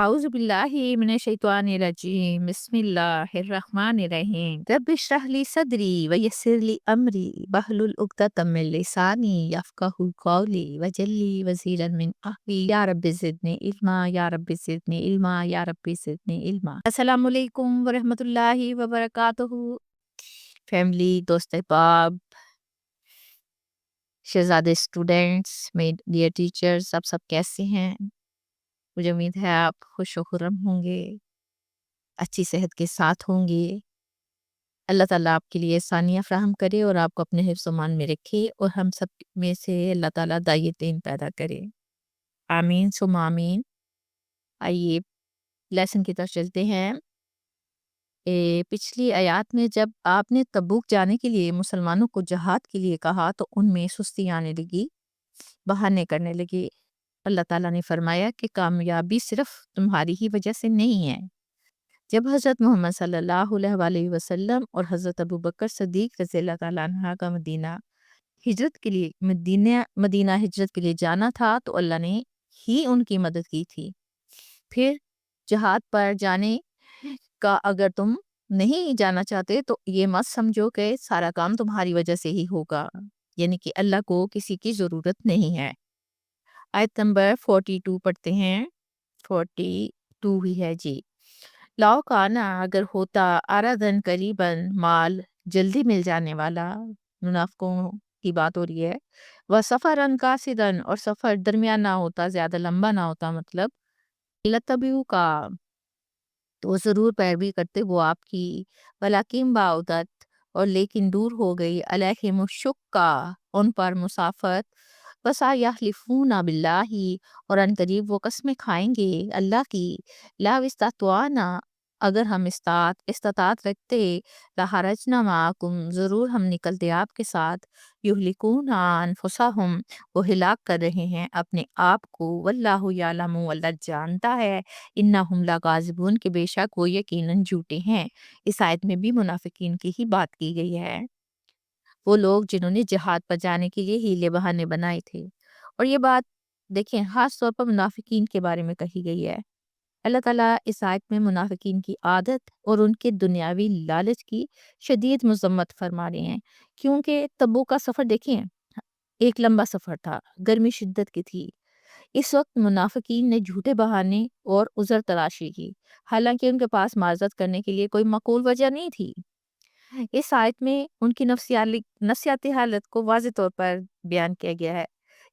أعوذ بالله من الشيطان الرجيم بسم الله الرحمن الرحيم رب اشرح لي صدري ويسر لي أمري واحلل عقدة من لساني يفقهوا قولي واجعل لي وزيرا من أهلي يا رب زدني علما يا رب زدني علما يا رب زدني علما السلام علیکم ورحمۃ اللہ وبرکاتہ فیملی دوست احباب شہزادے اسٹوڈینٹس میرے ڈیئر ٹیچرز آپ سب کیسے ہیں؟ مجھے امید ہے آپ خوش و خرم ہوں گے، اچھی صحت کے ساتھ ہوں گے۔ اللہ تعالیٰ آپ کے لیے آسانیاں فراہم کرے اور آپ کو اپنے حفظ و امان میں رکھے اور ہم سب میں سے اللہ تعالیٰ دائیں پیدا کرے، آمین ثم آمین۔ آئیے لیسن کی طرف چلتے ہیں۔ پچھلی آیات میں جب آپ نے تبوک جانے کے لیے مسلمانوں کو جہاد کے لیے کہا تو ان میں سستی آنے لگی، بہانے کرنے لگے۔ اللہ تعالیٰ نے فرمایا کہ کامیابی صرف تمہاری ہی وجہ سے نہیں ہے۔ جب حضرت محمد صلی اللہ علیہ وآلہ وسلم اور حضرت ابوبکر صدیق رضی اللہ تعالیٰ عنہ کا مدینہ ہجرت کے لیے جانا تھا تو اللہ نے ہی ان کی مدد کی تھی۔ پھر جہاد پر جانے کا اگر تم نہیں جانا چاہتے تو یہ مت سمجھو کہ سارا کام تمہاری وجہ سے ہی ہوگا، یعنی کہ اللہ کو کسی کی ضرورت نہیں ہے۔ آیت نمبر 42 پڑھتے ہیں۔ 42 ہی ہے جی۔ لاؤ کانا اگر ہوتا آرادن قریباً مال جلدی مل جانے والا، منافقوں کی بات ہو رہی ہے، وہ سفرن قاصدن اور سفر درمیان نہ ہوتا، زیادہ لمبا نہ ہوتا، مطلب لتبیو کا تو ضرور پیروی کرتے وہ آپ کی، ولیکن بعدت اور لیکن دور ہو گئی، علیہم الشقہ ان پر مسافت، وسیحلفون باللہ اور ان قریب وہ قسمیں کھائیں گے اللہ کی، لا استطعنا اگر ہم استطاعت رکھتے، لخرجنا معکم ضرور ہم نکلتے آپ کے ساتھ، یہلکون انفسہم وہ ہلاک کر رہے ہیں اپنے آپ کو، واللہ یعلم اللہ جانتا ہے، انہم لکاذبون کہ بے شک وہ یقیناً جھوٹے ہیں۔ اس آیت میں بھی منافقین کی ہی بات کی گئی ہے، وہ لوگ جنہوں نے جہاد پر جانے کے لیے ہیلے بہانے بنائے تھے۔ اور یہ بات دیکھیں خاص طور پر منافقین کے بارے میں کہی گئی ہے۔ اللہ تعالیٰ اس آیت میں منافقین کی عادت اور ان کے دنیاوی لالچ کی شدید مذمت فرما رہے ہیں، کیونکہ تبوک کا سفر دیکھیں ایک لمبا سفر تھا، گرمی شدت کی تھی۔ اس وقت منافقین نے جھوٹے بہانے اور عذر تراشی کی، حالانکہ ان کے پاس معذرت کرنے کے لیے کوئی معقول وجہ نہیں تھی۔ اس آیت میں ان کی نفسیاتی حالت کو واضح طور پر بیان کیا گیا ہے،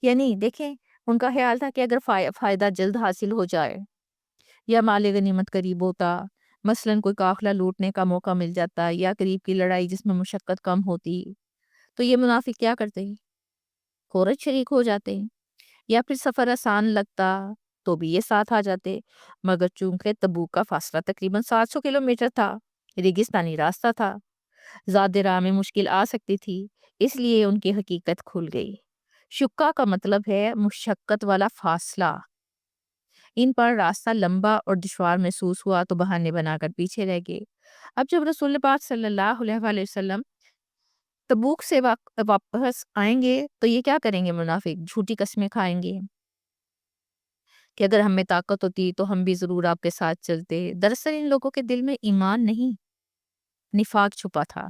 یعنی دیکھیں ان کا خیال تھا کہ اگر فائدہ جلد حاصل ہو جائے یا مال غنیمت قریب ہوتا، مثلاً کوئی قافلہ لوٹنے کا موقع مل جاتا یا قریب کی لڑائی جس میں مشقت کم ہوتی، تو یہ منافق کیا کرتے ہیں؟ فوراً شریک ہو جاتے ہیں، یا پھر سفر آسان لگتا تو بھی یہ ساتھ آ جاتے، مگر چونکہ تبوک کا فاصلہ تقریباً 700 کلومیٹر تھا، ریگستانی راستہ تھا، زیادہ راہ میں مشکل آ سکتی تھی، اس لیے ان کی حقیقت کھل گئی۔ شقہ کا مطلب ہے مشقت والا فاصلہ۔ ان پر راستہ لمبا اور دشوار محسوس ہوا تو بہانے بنا کر پیچھے رہ گئے۔ اب جب رسول پاک صلی اللہ علیہ وآلہ وسلم تبوک سے واپس آئیں گے تو یہ کیا کریں گے؟ منافق جھوٹی قسمیں کھائیں گے کہ اگر ہم میں طاقت ہوتی تو ہم بھی ضرور آپ کے ساتھ چلتے۔ دراصل ان لوگوں کے دل میں ایمان نہیں، نفاق چھپا تھا۔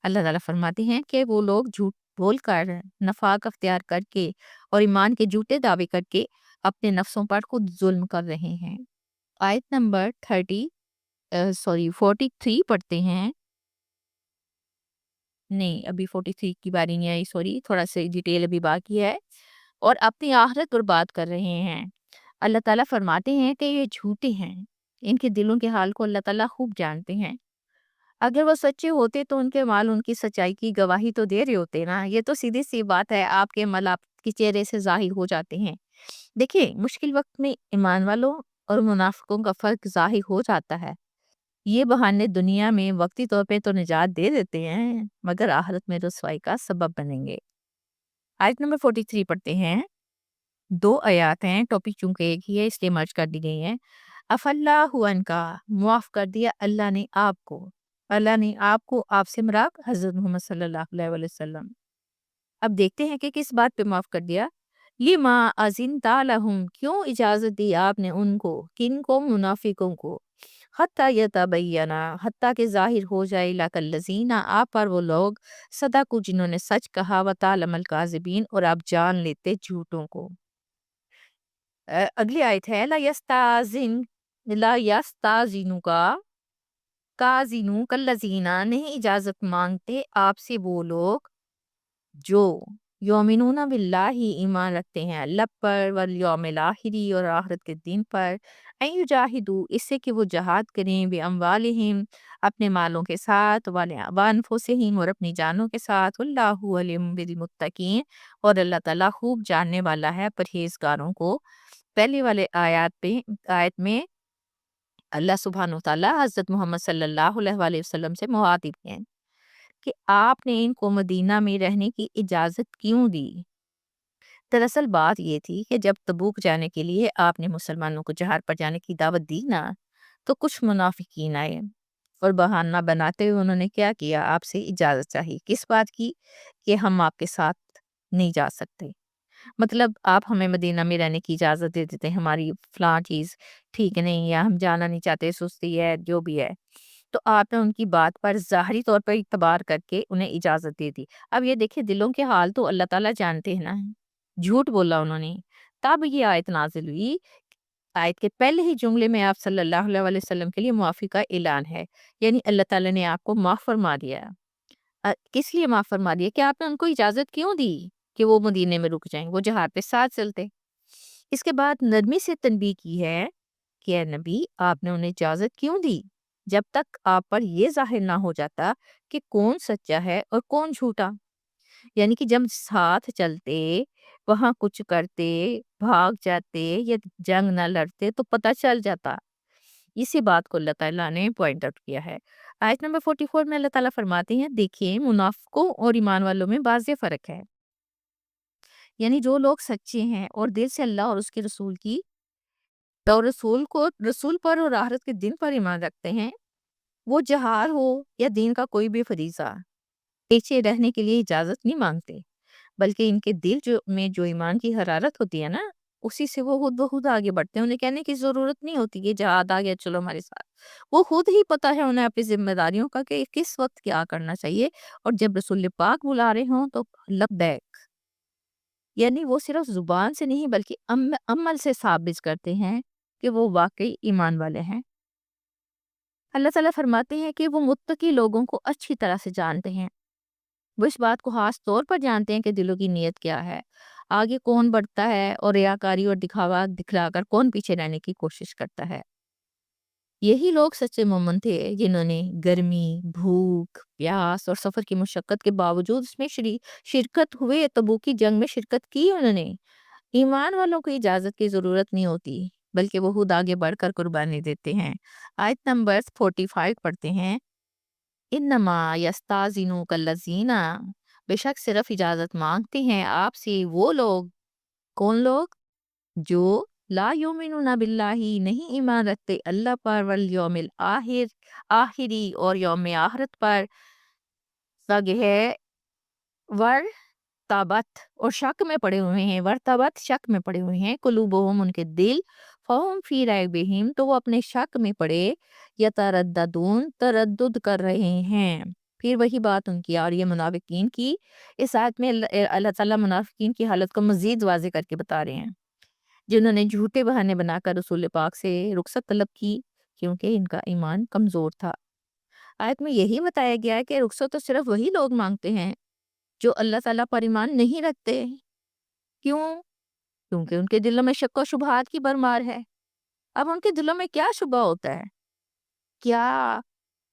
اللہ تعالیٰ فرماتے ہیں کہ وہ لوگ جھوٹ بول کر، نفاق اختیار کر کے اور ایمان کے جھوٹے دعوے کر کے اپنے نفسوں پر خود ظلم کر رہے ہیں۔ آیت نمبر 43 پڑھتے ہیں۔ نہیں، ابھی 43 کی باری نہیں آئی، سوری، تھوڑا سا ڈیٹیل ابھی باقی ہے۔ اور اپنی آخرت برباد کر رہے ہیں۔ اللہ تعالیٰ فرماتے ہیں کہ یہ جھوٹے ہیں، ان کے دلوں کے حال کو اللہ تعالیٰ خوب جانتے ہیں۔ اگر وہ سچے ہوتے تو ان کے مال ان کی سچائی کی گواہی تو دے رہے ہوتے نا۔ یہ تو سیدھی سی بات ہے، آپ کے مال آپ کے چہرے سے ظاہر ہو جاتے ہیں۔ دیکھیں مشکل وقت میں ایمان والوں اور منافقوں کا فرق ظاہر ہو جاتا ہے۔ یہ بہانے دنیا میں وقتی طور پہ تو نجات دے دیتے ہیں، مگر آخرت میں رسوائی کا سبب بنیں گے۔ آیت نمبر 43 پڑھتے ہیں۔ 2 آیات ہیں، ٹاپک چونکہ ایک ہی ہے اس لیے مرج کر دی گئی ہیں۔ اف اللہ عنکا معاف کر دیا اللہ نے آپ کو، اللہ نے آپ کو، آپ سے مراد حضرت محمد صلی اللہ علیہ وسلم۔ اب دیکھتے ہیں کہ کس بات پہ معاف کر دیا۔ لما اذنت لہم، کیوں اجازت دی آپ نے ان کو، کن کو؟ منافقوں کو، حتیٰ یتبینہ، حتیٰ کہ ظاہر ہو جائے، لک الذین، آپ پر وہ لوگ، صدقوا، جنہوں نے سچ کہا، وتعلم الکاذبین، اور آپ جان لیتے جھوٹوں کو۔ اگلی آیت ہے لا یستاذنک کاذنوا کالذین، نہیں اجازت مانگتے آپ سے وہ لوگ جو یومنون باللہ، ایمان رکھتے ہیں اللہ پر، والیوم الاخری، اور آخرت کے دن پر، ان یجاہدوا، اس سے کہ وہ جہاد کریں، باموالہم، اپنے مالوں کے ساتھ، وانفسہم، اور اپنی جانوں کے ساتھ، اللہ علیم بالمتقین، اور اللہ تعالیٰ خوب جاننے والا ہے پرہیزگاروں کو۔ پہلے والے آیت میں اللہ سبحانہ وتعالیٰ حضرت محمد صلی اللہ علیہ وآلہ وسلم سے مخاطب ہیں کہ آپ نے ان کو مدینہ میں رہنے کی اجازت کیوں دی؟ دراصل بات یہ تھی کہ جب تبوک جانے کے لیے آپ نے مسلمانوں کو جہاد پر جانے کی دعوت دی نا، تو کچھ منافقین آئے اور بہانہ بناتے ہوئے انہوں نے کیا کیا؟ آپ سے اجازت چاہی، کس بات کی؟ کہ ہم آپ کے ساتھ نہیں جا سکتے، مطلب آپ ہمیں مدینہ میں رہنے کی اجازت دے دیتے ہیں، ہماری فلاں چیز ٹھیک نہیں، یا ہم جانا نہیں چاہتے، سستی ہے، جو بھی ہے، تو آپ نے ان کی بات پر ظاہری طور پر اعتبار کر کے انہیں اجازت دے دی۔ اب یہ دیکھیں دلوں کے حال تو اللہ تعالیٰ جانتے ہیں نا، جھوٹ بولا انہوں نے، تب یہ آیت نازل ہوئی۔ آیت کے پہلے ہی جملے میں آپ صلی اللہ علیہ وآلہ وسلم کے لیے معافی کا اعلان ہے، یعنی اللہ تعالیٰ نے آپ کو معاف فرما دیا۔ کس لیے معاف فرما دیا؟ کہ آپ نے ان کو اجازت کیوں دی کہ وہ مدینے میں رک جائیں، وہ جہاد پہ ساتھ چلتے۔ اس کے بعد نرمی سے تنبیہ کی ہے کہ اے نبی، آپ نے انہیں اجازت کیوں دی جب تک آپ پر یہ ظاہر نہ ہو جاتا کہ کون سچا ہے اور کون جھوٹا؟ یعنی کہ جب ساتھ چلتے، وہاں کچھ کرتے، بھاگ جاتے یا جنگ نہ لڑتے تو پتہ چل جاتا۔ اسی بات کو اللہ تعالیٰ نے پوائنٹ آؤٹ کیا ہے۔ آیت نمبر 44 میں اللہ تعالیٰ فرماتے ہیں، دیکھیں منافقوں اور ایمان والوں میں واضح فرق ہے، یعنی جو لوگ سچے ہیں اور دل سے اللہ اور اس کے رسول کی اور رسول پر اور آخرت کے دن پر ایمان رکھتے ہیں، وہ جہاد ہو یا دین کا کوئی بھی فریضہ، پیچھے رہنے کے لیے اجازت نہیں مانگتے، بلکہ ان کے دل میں جو ایمان کی حرارت ہوتی ہے نا، اسی سے وہ خود بخود آگے بڑھتے ہیں۔ انہیں کہنے کی ضرورت نہیں ہوتی کہ جہاد آ گیا چلو ہمارے ساتھ، وہ خود ہی پتہ ہے انہیں اپنی ذمہ داریوں کا کہ کس وقت کیا کرنا چاہیے، اور جب رسول پاک بلا رہے ہوں تو لبیک، یعنی وہ صرف زبان سے نہیں بلکہ عمل سے ثابت کرتے ہیں کہ وہ واقعی ایمان والے ہیں۔ اللہ تعالیٰ فرماتے ہیں کہ وہ متقی لوگوں کو اچھی طرح سے جانتے ہیں، وہ اس بات کو خاص طور پر جانتے ہیں کہ دلوں کی نیت کیا ہے، آگے کون بڑھتا ہے، اور ریاکاری اور دکھاوا دکھلا کر کون پیچھے رہنے کی کوشش کرتا ہے۔ یہی لوگ سچے مومن تھے جنہوں نے گرمی، بھوک، پیاس اور سفر کی مشقت کے باوجود اس میں شرکت ہوئے، تبوک کی جنگ میں شرکت کی انہوں نے۔ ایمان والوں کو اجازت کی ضرورت نہیں ہوتی، بلکہ وہ خود آگے بڑھ کر قربانی دیتے ہیں۔ آیت نمبر 45 پڑھتے ہیں، انما یستاذنک الذین، بے شک صرف اجازت مانگتے ہیں آپ سے وہ لوگ، کون لوگ؟ جو لا یؤمنون باللہ، نہیں ایمان رکھتے اللہ پر، والیوم آخری، اور یوم آخرت پر، آگے ہے تابت، اور شک میں پڑے ہوئے ہیں، ورتبت، شک میں پڑے ہوئے ہیں، قلوبہم، ان کے دل، فہم فی ریبہم، تو وہ اپنے شک میں پڑے، یترددون، تردد کر رہے ہیں۔ پھر وہی بات ان کی اور یہ منافقین کی، اس آیت میں اللہ تعالیٰ منافقین کی حالت کو مزید واضح کر کے بتا رہے ہیں، جنہوں نے جھوٹے بہانے بنا کر رسول پاک سے رخصت طلب کی کیونکہ ان کا ایمان کمزور تھا۔ آیت میں یہی بتایا گیا ہے کہ رخصت تو صرف وہی لوگ مانگتے ہیں جو اللہ تعالیٰ پر ایمان نہیں رکھتے۔ کیوں؟ کیونکہ ان کے دلوں میں شک و شبہات کی بھرمار ہے۔ اب ان کے دلوں میں کیا شبہ ہوتا ہے؟ کیا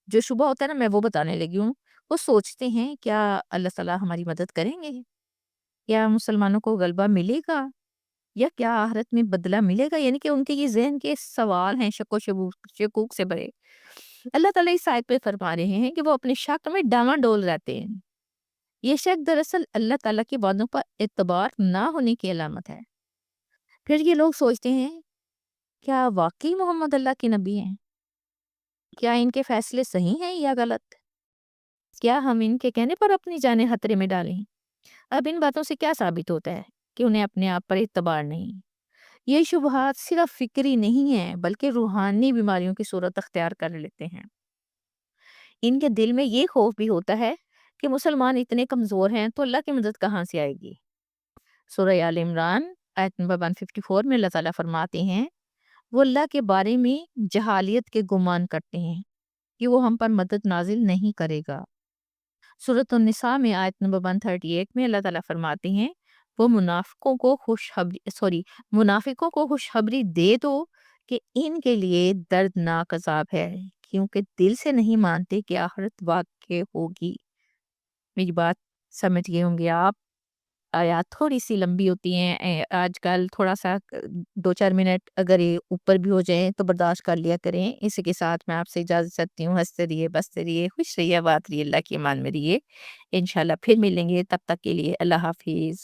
جو شبہ ہوتا ہے نا، میں وہ بتانے لگی ہوں۔ وہ سوچتے ہیں کیا اللہ تعالیٰ ہماری مدد کریں گے؟ کیا مسلمانوں کو غلبہ ملے گا؟ یا کیا آخرت میں بدلہ ملے گا؟ یعنی کہ ان کے یہ ذہن کے سوال ہیں شک و شکوک سے بھرے۔ اللہ تعالیٰ اس آیت پہ فرما رہے ہیں کہ وہ اپنے شک میں ڈاواڈول رہتے ہیں۔ یہ شک دراصل اللہ تعالیٰ کے وعدوں پر اعتبار نہ ہونے کی علامت ہے۔ پھر یہ لوگ سوچتے ہیں کیا واقعی محمد اللہ کے نبی ہیں؟ کیا ان کے فیصلے صحیح ہیں یا غلط؟ کیا ہم ان کے کہنے پر اپنی جانیں خطرے میں ڈالیں؟ اب ان باتوں سے کیا ثابت ہوتا ہے کہ انہیں اپنے آپ پر اعتبار نہیں۔ یہ شبہات صرف فکری نہیں ہیں بلکہ روحانی بیماریوں کی صورت اختیار کر لیتے ہیں۔ ان کے دل میں یہ خوف بھی ہوتا ہے کہ مسلمان اتنے کمزور ہیں تو اللہ کی مدد کہاں سے آئے گی۔ سورہ آل عمران آیت نمبر 154 میں اللہ تعالیٰ فرماتے ہیں وہ اللہ کے بارے میں جہالیت کے گمان کرتے ہیں کہ وہ ہم پر مدد نازل نہیں کرے گا۔ سورۃ النساء میں آیت نمبر 138 میں اللہ تعالیٰ فرماتے ہیں وہ منافقوں کو خوشخبری دے دو کہ ان کے لیے دردناک عذاب ہے کیونکہ دل سے نہیں مانتے کہ آخرت واقع ہوگی۔ میری بات سمجھ گئے ہوں گے آپ۔ آیات تھوڑی سی لمبی ہوتی ہیں، آج کل تھوڑا سا 2-4 منٹ اگر یہ اوپر بھی ہو جائیں تو برداشت کر لیا کریں۔ اسی کے ساتھ میں آپ سے اجازت چاہتی ہوں۔ ہنستے رہیے، بستے رہیے، خوش رہیے، آباد رہیے، اللہ کی امان میں رہیے۔ انشاءاللہ پھر ملیں گے، تب تک کے لیے اللہ حافظ۔